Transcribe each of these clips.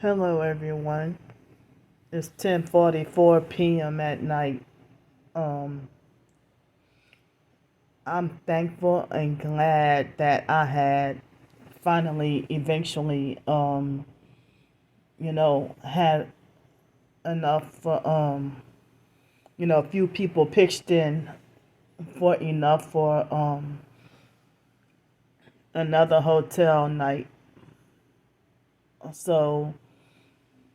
Hello, everyone. It's 10:44 p.m. at night. Um, I'm thankful and glad that I had finally, eventually, had enough for, a few people pitched in for enough for, another hotel night. So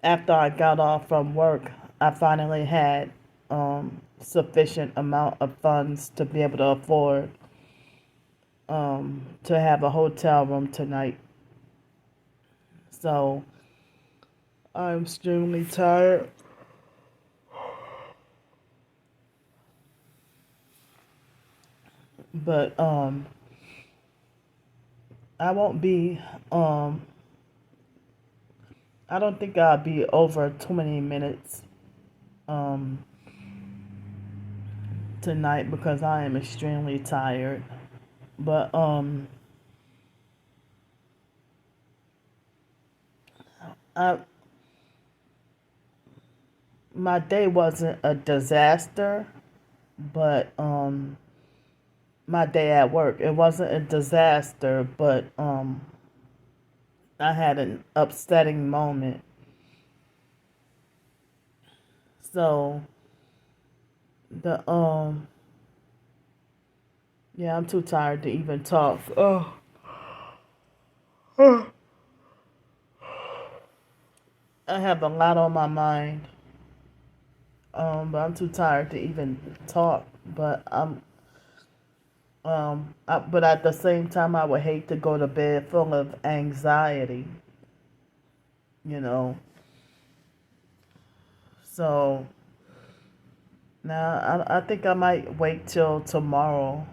after I got off from work, I finally had, sufficient amount of funds to be able to afford to have a hotel room tonight. So I'm extremely tired, but I won't be um I don't think I'll be over 20 minutes um tonight because I am extremely tired. But I my day wasn't a disaster, but my day at work, it wasn't a disaster, but I had an upsetting moment. So the yeah, I'm too tired to even talk. Oh, I have a lot on my mind. But I'm too tired to even talk. But at the same time, I would hate to go to bed full of anxiety. You know. So now I think I might wait till tomorrow,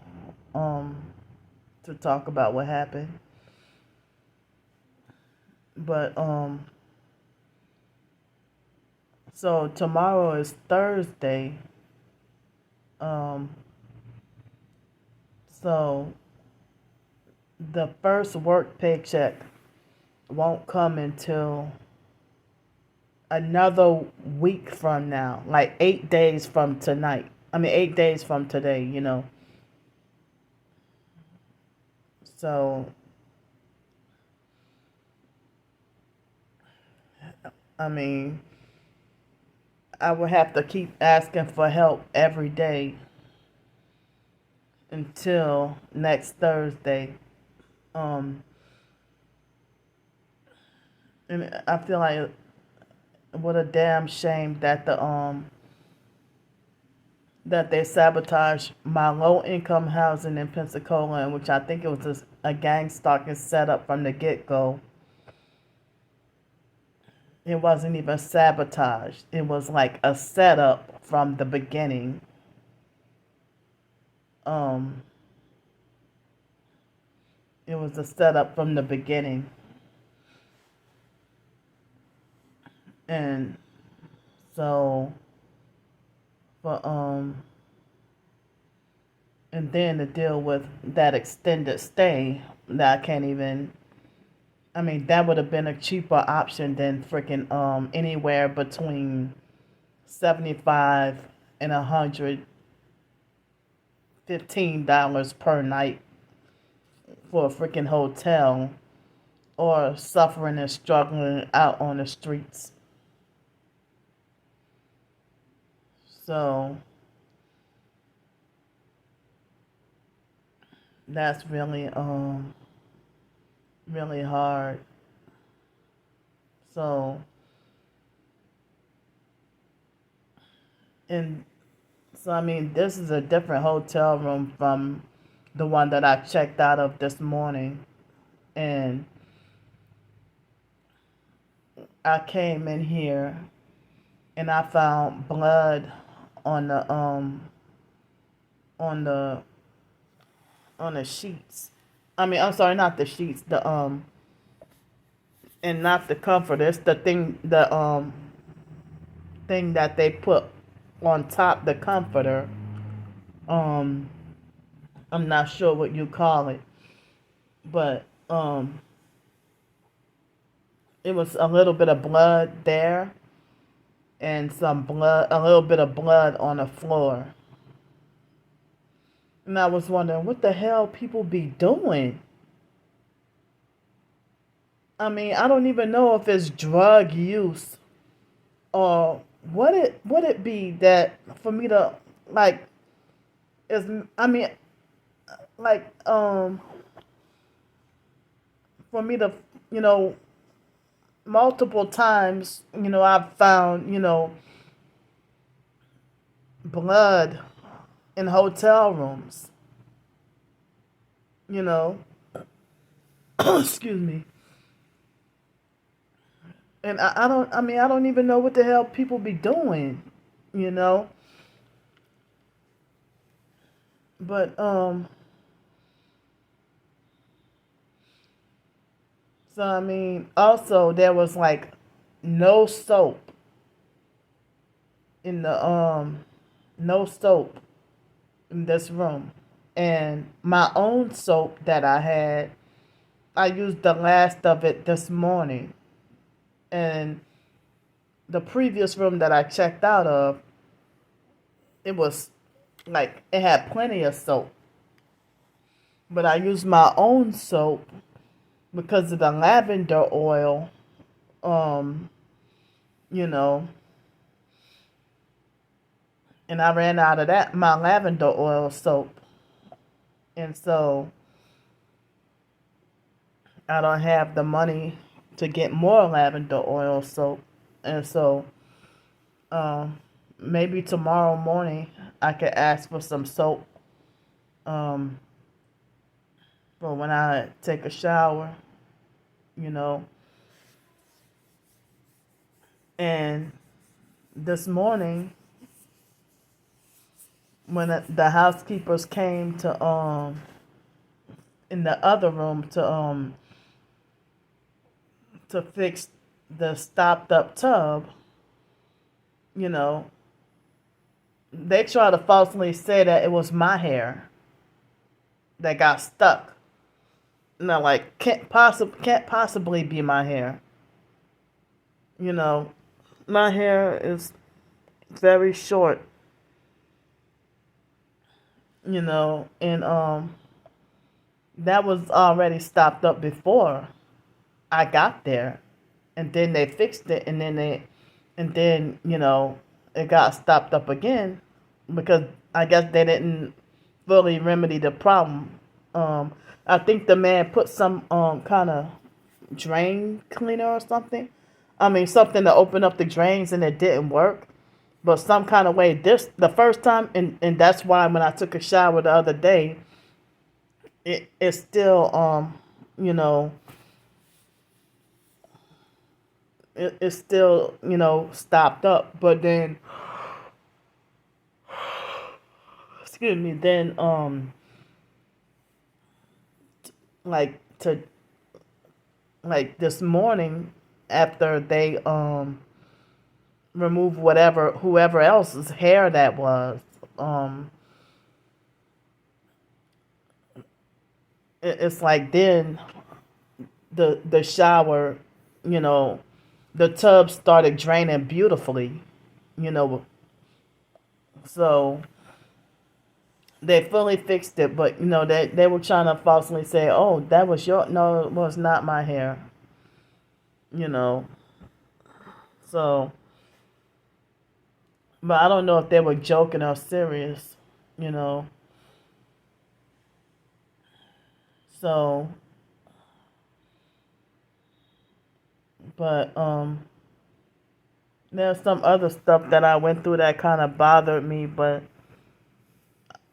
um, to talk about what happened. But so tomorrow is Thursday. Um, so the first work paycheck won't come until another week from now, like 8 days from tonight. I mean, 8 days from today. So, I mean, I would have to keep asking for help every day until next Thursday. Um, and I feel like what a damn shame that that they sabotaged my low income housing in Pensacola, in which I think it was a gang stalking setup from the get go. It wasn't even sabotaged. It was like a setup from the beginning. Um, it was a setup from the beginning, and so for and then to deal with that extended stay that I can't even. I mean, that would have been a cheaper option than freaking anywhere between 75 and $115 per night for a freaking hotel, or suffering and struggling out on the streets. So that's really really hard. So and so I mean, this is a different hotel room from the one that I checked out of this morning, and I came in here and I found blood on the on the on the sheets. I mean, I'm sorry, not the sheets, the and not the comforter. It's the thing that they put on top the comforter. Um, I'm not sure what you call it, but it was a little bit of blood there and a little bit of blood on the floor. And I was wondering what the hell people be doing. I mean, I don't even know if it's drug use or would it be that for me to like is I mean like for me to you know multiple times I've found blood in hotel rooms, you know. Excuse me. And I don't even know what the hell people be doing, you know. But so I mean also there was like no soap in the no soap in this room. And my own soap that I had, I used the last of it this morning. And the previous room that I checked out of, it was like it had plenty of soap. But I used my own soap because of the lavender oil, um, you know, and I ran out of that my lavender oil soap. And so I don't have the money to get more lavender oil soap. And so maybe tomorrow morning I could ask for some soap um, for when I take a shower, you know. And this morning, when the housekeepers came to in the other room to fix the stopped up tub, you know, they tried to falsely say that it was my hair that got stuck. No, like can't possibly be my hair. You know, my hair is very short. You know, and that was already stopped up before I got there, and then they fixed it, and then it got stopped up again because I guess they didn't fully remedy the problem. I think the man put some kind of drain cleaner or something. I mean something to open up the drains, and it didn't work. But some kind of way, this the first time, and that's why when I took a shower the other day, it's still you know it's still stopped up. But then excuse me, then like to like this morning after they remove whoever else's hair that was, it's like then the shower, you know, the tub started draining beautifully, you know. So they fully fixed it, but they were trying to falsely say, oh, that was no, it was not my hair, you know. So but I don't know if they were joking or serious, you know. So, but there's some other stuff that I went through that kind of bothered me, but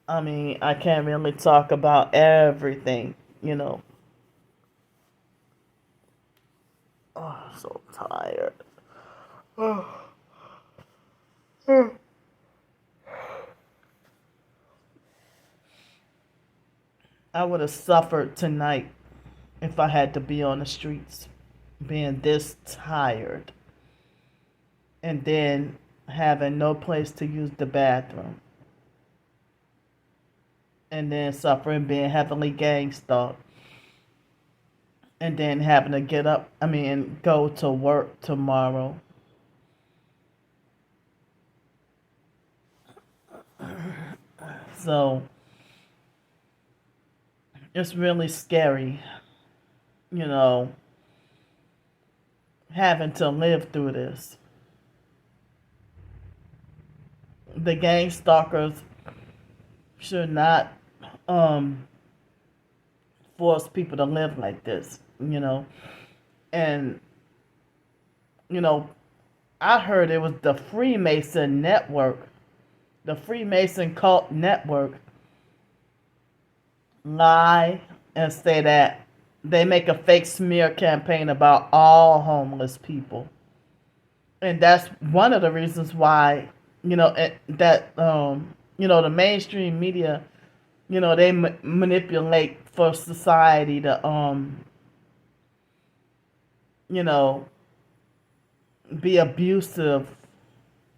I mean, I can't really talk about everything, you know. Oh, I'm so tired. I would have suffered tonight if I had to be on the streets, being this tired, and then having no place to use the bathroom, and then suffering being heavily gang stalked. and then having to get up, go to work tomorrow. So it's really scary, you know, having to live through this. The gang stalkers should not um, force people to live like this, And, you know, I heard it was the Freemason network, the Freemason cult network lie and say that they make a fake smear campaign about all homeless people. And that's one of the reasons why, the mainstream media, they manipulate for society to, you know, be abusive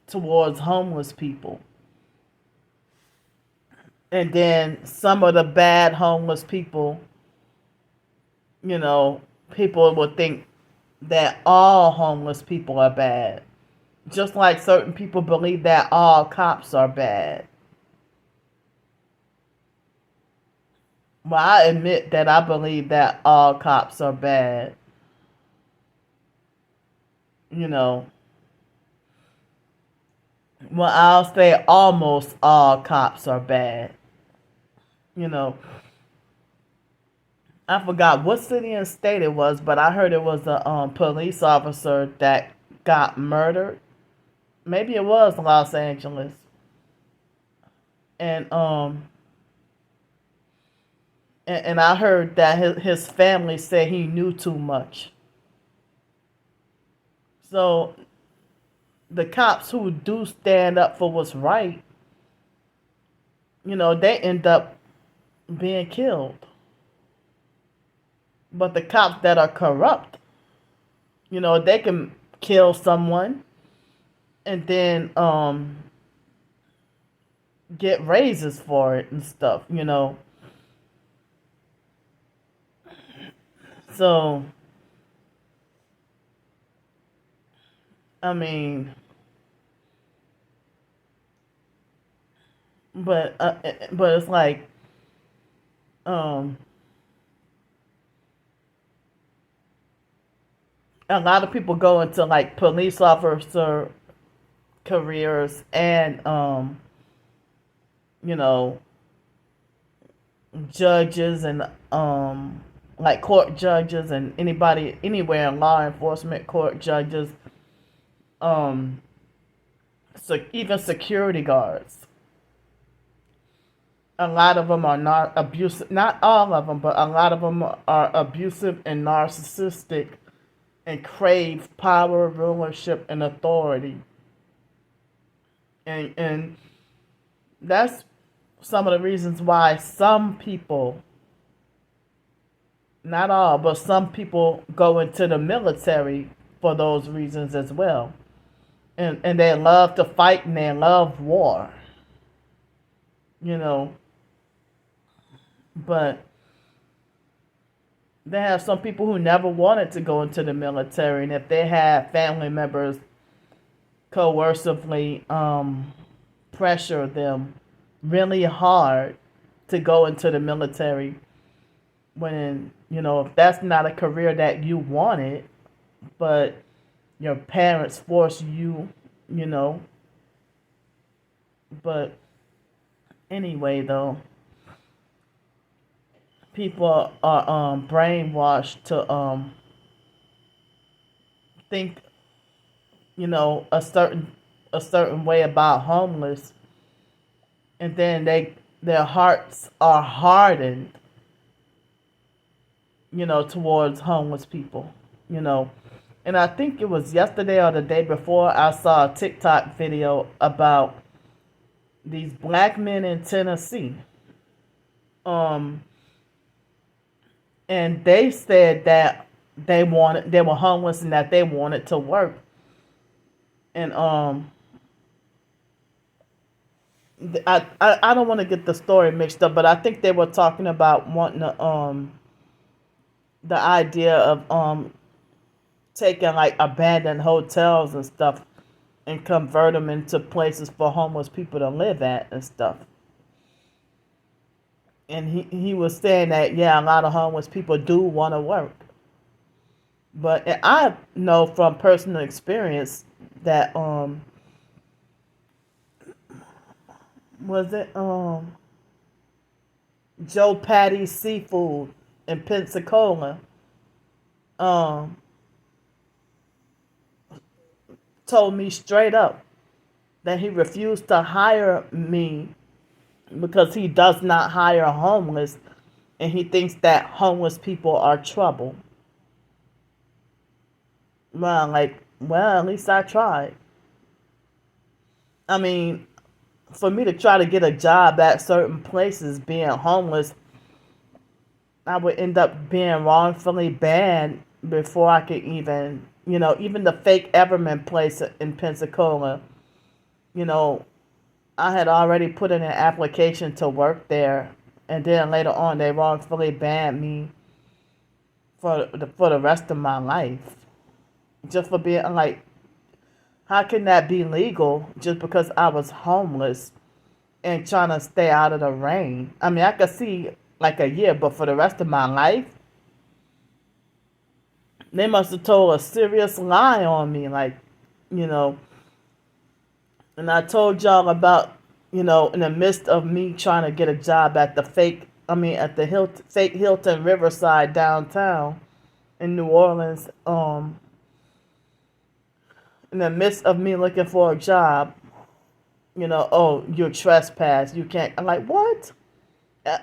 towards homeless people. And then some of the bad homeless people, people will think that all homeless people are bad. Just like certain people believe that all cops are bad. Well, I admit that I believe that all cops are bad. You know, well, I'll say almost all cops are bad. You know, I forgot what city and state it was, but I heard it was a police officer that got murdered. Maybe it was Los Angeles. And and I heard that his family said he knew too much. So the cops who do stand up for what's right, they end up being killed. But the cops that are corrupt, they can kill someone and then get raises for it and stuff, So, I mean, but it's like, um, a lot of people go into like police officer careers and you know, judges and like court judges and anybody anywhere in law enforcement, court judges, um so even security guards. A lot of them are not abusive, not all of them, but a lot of them are abusive and narcissistic and crave power, rulership, and authority. And that's some of the reasons why some people, not all, but some people go into the military for those reasons as well. And they love to fight and they love war, you know. But they have some people who never wanted to go into the military, and if they have family members coercively pressure them really hard to go into the military, when if that's not a career that you wanted, but your parents force you, you know. But anyway, though, people are brainwashed to think a certain way about homeless, and then their hearts are hardened, towards homeless people, and I think it was yesterday or the day before I saw a TikTok video about these black men in Tennessee, um and they said that they were homeless and that they wanted to work. And I don't want to get the story mixed up, but I think they were talking about wanting to the idea of taking like abandoned hotels and stuff and convert them into places for homeless people to live at and stuff. And he was saying that, yeah, a lot of homeless people do want to work. But I know from personal experience that was it Joe Patty's Seafood in Pensacola um told me straight up that he refused to hire me because he does not hire homeless, and he thinks that homeless people are trouble. Well, at least I tried. I mean, for me to try to get a job at certain places being homeless, I would end up being wrongfully banned before I could even, even the fake Everman place in Pensacola, you know, I had already put in an application to work there, and then later on they wrongfully banned me for the rest of my life, just for being like, how can that be legal just because I was homeless and trying to stay out of the rain? I mean, I could see like a year, but for the rest of my life, they must have told a serious lie on me, like, you know. And I told y'all about, in the midst of me trying to get a job at the fake Hilton Riverside downtown in New Orleans, in the midst of me looking for a job, oh, you're trespass, you can't. I'm like, what?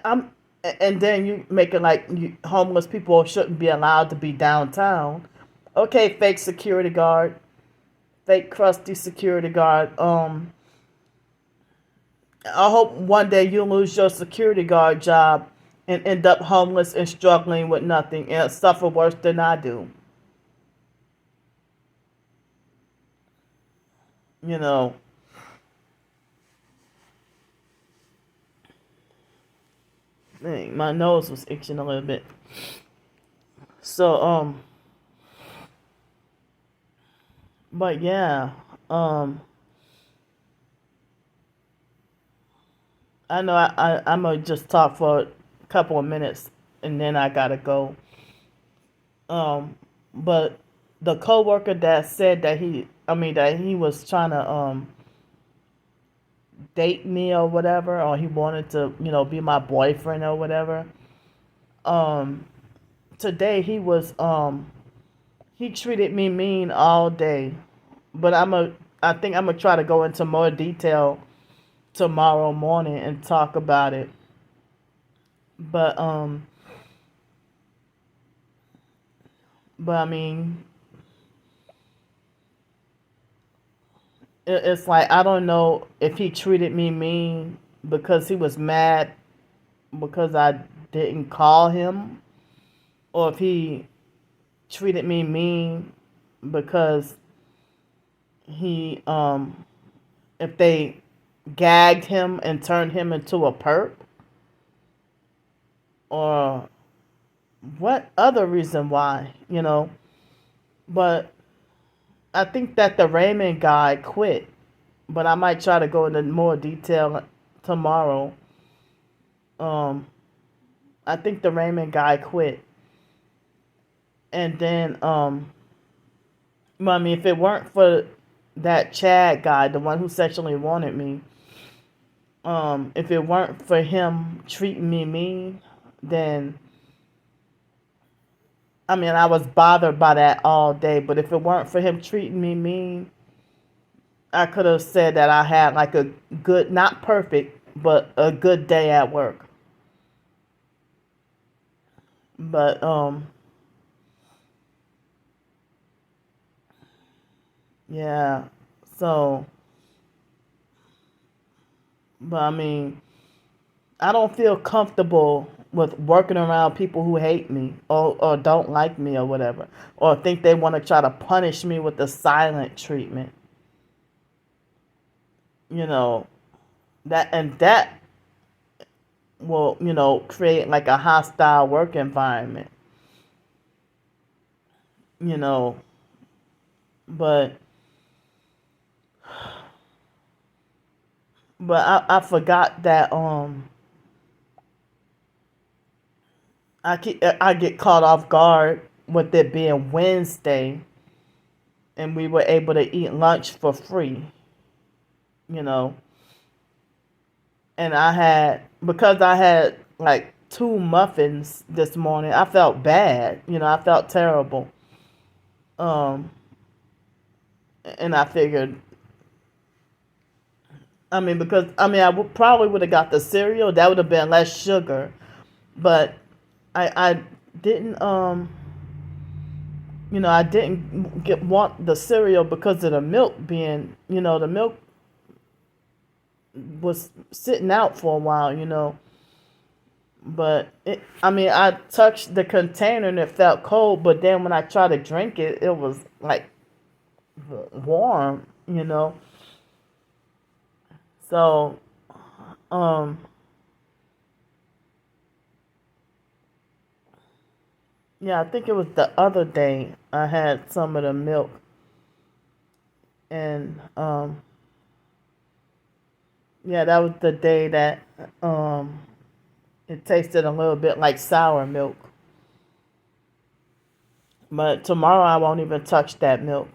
I'm, and then you make it like homeless people shouldn't be allowed to be downtown. Okay, fake security guard, fake crusty security guard. I hope one day you lose your security guard job and end up homeless and struggling with nothing and suffer worse than I do. You know, dang, my nose was itching a little bit. So, but yeah, um, I know I'm gonna just talk for a couple of minutes and then I gotta go. Um, but the coworker that said that he was trying to date me or whatever, or he wanted to, be my boyfriend or whatever. Um, Today he treated me mean all day, but I think I'm gonna try to go into more detail tomorrow morning and talk about it. But but I mean, it's like I don't know if he treated me mean because he was mad because I didn't call him, or if he treated me mean because he if they gagged him and turned him into a perp, or what other reason why, but I think that the Raymond guy quit, but I might try to go into more detail tomorrow. um I think the Raymond guy quit, and then I mean, if it weren't for that Chad guy, the one who sexually wanted me, if it weren't for him treating me mean, then I mean, I was bothered by that all day. But if it weren't for him treating me mean, I could have said that I had like a good, not perfect, but a good day at work. But yeah. So, but I mean, I don't feel comfortable with working around people who hate me or don't like me or whatever, or think they want to try to punish me with the silent treatment. You know, that will, create like a hostile work environment. you know, but I forgot that I get caught off guard with it being Wednesday, and we were able to eat lunch for free, you know. And because I had like two muffins this morning, I felt bad, I felt terrible. Um, and I figured, because probably would have got the cereal. That would have been less sugar, but I didn't I didn't want the cereal because of the milk being, the milk was sitting out for a while, but I touched the container and it felt cold, but then when I tried to drink it, it was like warm. So, um, yeah, I think it was the other day I had some of the milk, and yeah, that was the day that it tasted a little bit like sour milk. But tomorrow I won't even touch that milk.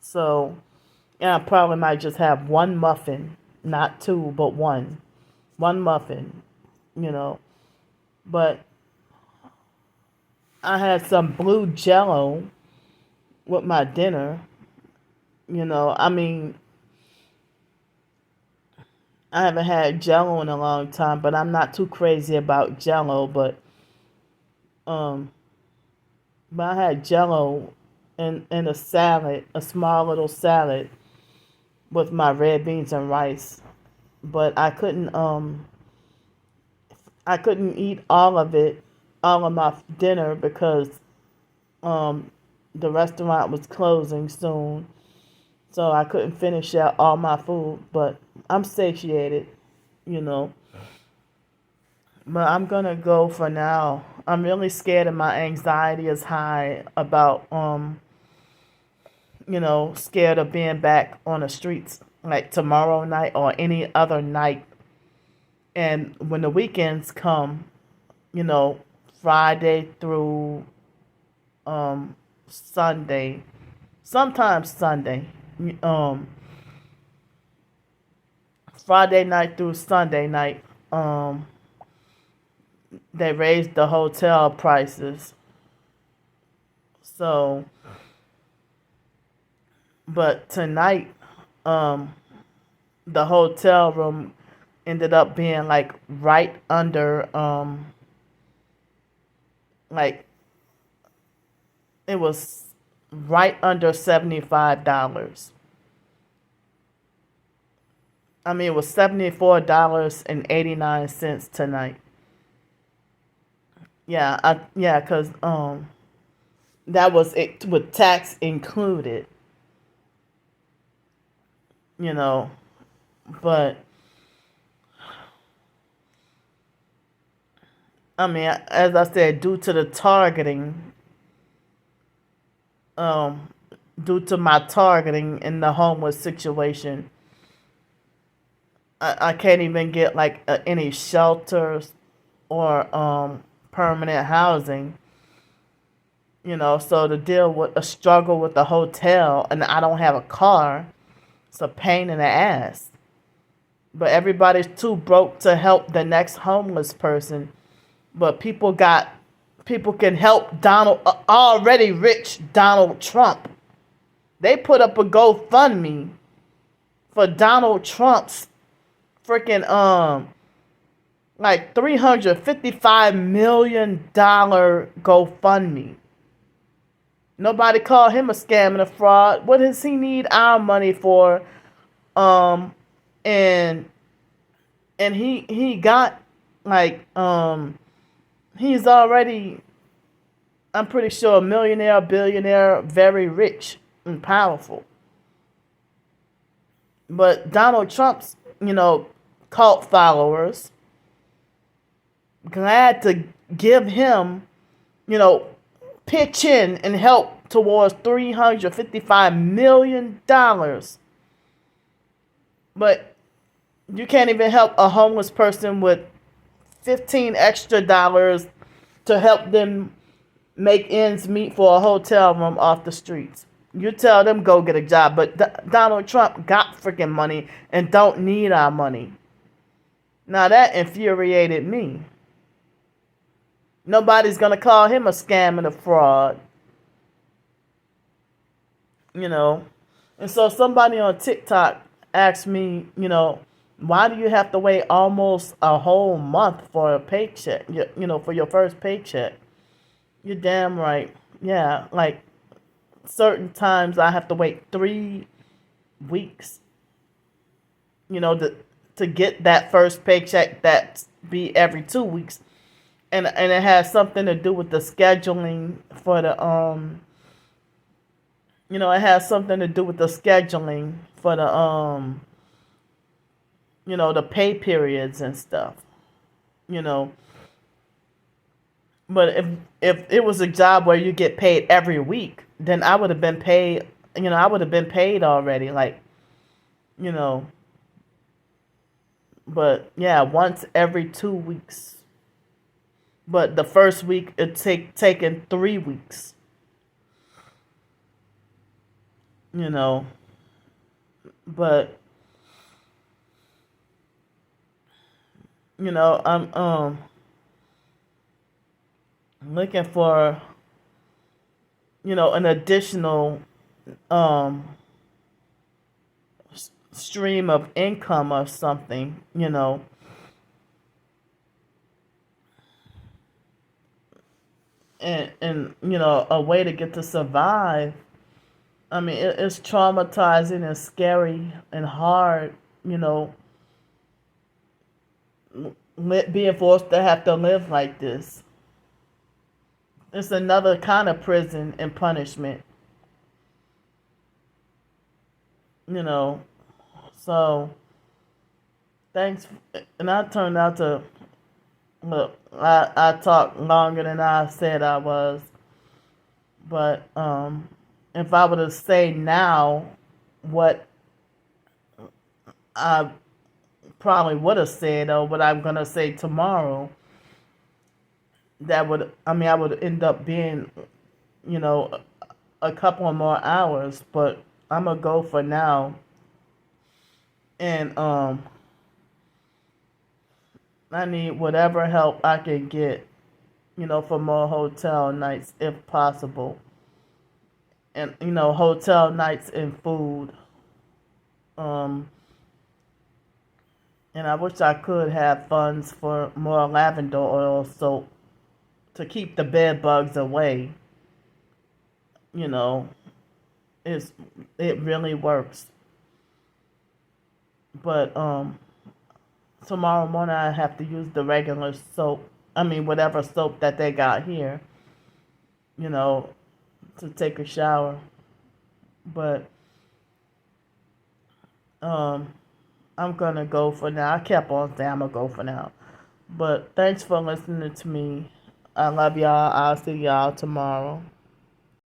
So, yeah, I probably might just have one muffin, not two, but one muffin, you know. But I had some blue Jello with my dinner. I haven't had Jello in a long time, but I'm not too crazy about Jello. Um, but I had Jello in a salad, a small little salad with my red beans and rice. But I couldn't eat all of it, all of my dinner because um the restaurant was closing soon. So I couldn't finish out all my food, but I'm satiated, you know. But I'm gonna go for now. I'm really scared and my anxiety is high about scared of being back on the streets like tomorrow night or any other night. And when the weekends come, you know, Friday through Sunday, sometimes Sunday, um Friday night through Sunday night, they raised the hotel prices. So, but tonight, um, the hotel room ended up being like right under, like it was right under $75. It was $74.89 tonight. Yeah, cause that was it with tax included, you know. But as I said, um, due to my targeting in the homeless situation, I can't even get like any shelters or permanent housing. So to deal with a struggle with the hotel, and I don't have a car, it's a pain in the ass. But everybody's too broke to help the next homeless person. But people can help already rich Donald Trump. They put up a GoFundMe for Donald Trump's freaking like $355 million GoFundMe. Nobody called him a scam and a fraud. What does he need our money for? Um, and he got like he's already, I'm pretty sure, a millionaire, billionaire, very rich and powerful. But Donald Trump's, cult followers glad to give him, you know, pitch in and help towards $355 million. But you can't even help a homeless person with $15 extra to help them make ends meet for a hotel room off the streets. You tell them go get a job, but Donald Trump got freaking money and don't need our money. Now that infuriated me. Nobody's gonna call him a scam and a fraud. And so somebody on TikTok asked me, why do you have to wait almost a whole month for a paycheck, for your first paycheck? You're damn right. Yeah, like certain times I have to wait 3 weeks, to get that first paycheck that be every 2 weeks. And it has something to do with the scheduling for the it has something to do with the scheduling for the the pay periods and stuff. But if it was a job where you get paid every week, then I would have been paid, I would have been paid already, but yeah, once every 2 weeks. But the first week it taken 3 weeks. But I'm looking for an additional stream of income or something, and a way to get to survive. I mean, it's traumatizing and scary and hard, being forced to have to live like this. It's another kind of prison and punishment, So, thanks. And I turned out to, look, I talked longer than I said I was. But if I were to say now what I probably would have said, or what I'm going to say tomorrow, I would end up being, a couple of more hours. But I'm going to go for now. And I need whatever help I can get, for more hotel nights if possible. And, hotel nights and food. And I wish I could have funds for more lavender oil soap to keep the bed bugs away. It really works. But tomorrow morning I have to use the regular soap. I mean, whatever soap that they got here, to take a shower. But I'm gonna go for now. I kept on saying I'm gonna go for now. But thanks for listening to me. I love y'all. I'll see y'all tomorrow.